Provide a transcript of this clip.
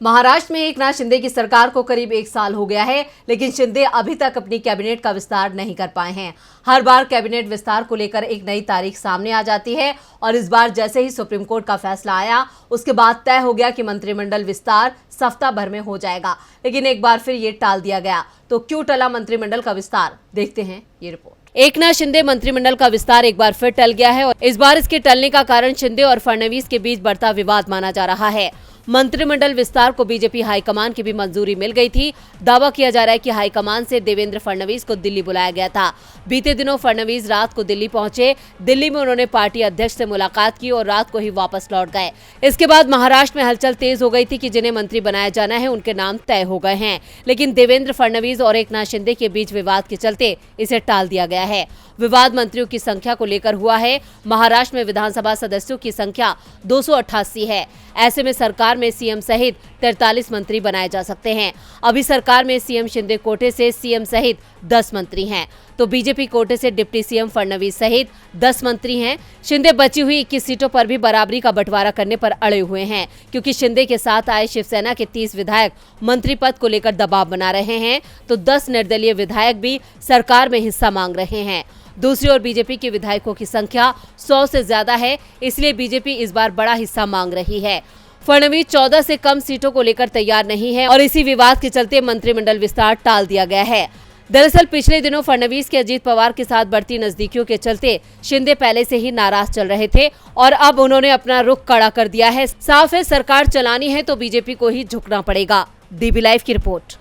महाराष्ट्र में एकनाथ शिंदे की सरकार को करीब 1 साल हो गया है, लेकिन शिंदे अभी तक अपनी कैबिनेट का विस्तार नहीं कर पाए हैं। हर बार कैबिनेट विस्तार को लेकर एक नई तारीख सामने आ जाती है और इस बार जैसे ही सुप्रीम कोर्ट का फैसला आया, उसके बाद तय हो गया कि मंत्रिमंडल विस्तार सप्ताह भर में हो जाएगा, लेकिन एक बार फिर ये टाल दिया गया। तो क्यों टला मंत्रिमंडल का विस्तार, देखते हैं ये रिपोर्ट। एकनाथ शिंदे मंत्रिमंडल का विस्तार एक बार फिर टल गया है और इस बार इसके टलने का कारण शिंदे और फडणवीस के बीच बढ़ता विवाद माना जा रहा है। मंत्रिमंडल विस्तार को बीजेपी हाईकमान की भी मंजूरी मिल गई थी। दावा किया जा रहा है कि हाईकमान से देवेंद्र फडणवीस को दिल्ली बुलाया गया था। बीते दिनों फडणवीस रात को दिल्ली पहुंचे। दिल्ली में उन्होंने पार्टी अध्यक्ष से मुलाकात की और रात को ही वापस लौट गए। इसके बाद महाराष्ट्र में हलचल तेज हो गई थी कि जिन्हें मंत्री बनाया जाना है उनके नाम तय हो गए हैं, लेकिन देवेंद्र फडणवीस और एकनाथ शिंदे के बीच विवाद के चलते इसे टाल दिया गया है। विवाद मंत्रियों की संख्या को लेकर हुआ है। महाराष्ट्र में विधानसभा सदस्यों की संख्या 288 है। ऐसे में सरकार में सीएम सहित 43 मंत्री बनाए जा सकते हैं। अभी सरकार में सीएम शिंदे कोटे से सीएम सहित 10 मंत्री हैं, तो बीजेपी कोटे से डिप्टी सीएम फडणवीस सहित 10 मंत्री हैं। शिंदे बची हुई 21 सीटों पर भी बराबरी का बंटवारा करने पर अड़े हुए हैं, क्योंकि शिंदे के साथ आए शिवसेना के 30 विधायक मंत्री पद को लेकर दबाव बना रहे हैं, तो 10 निर्दलीय विधायक भी सरकार में हिस्सा मांग रहे हैं। दूसरी ओर बीजेपी के विधायकों की संख्या 100 से ज्यादा है, इसलिए बीजेपी इस बार बड़ा हिस्सा मांग रही है। फडणवीस 14 से कम सीटों को लेकर तैयार नहीं है और इसी विवाद के चलते मंत्रिमंडल विस्तार टाल दिया गया है। दरअसल पिछले दिनों फडणवीस के अजीत पवार के साथ बढ़ती नजदीकियों के चलते शिंदे पहले से ही नाराज चल रहे थे और अब उन्होंने अपना रुख कड़ा कर दिया है। साफ है, सरकार चलानी है तो बीजेपी को ही झुकना पड़ेगा। डीबी लाइव की रिपोर्ट।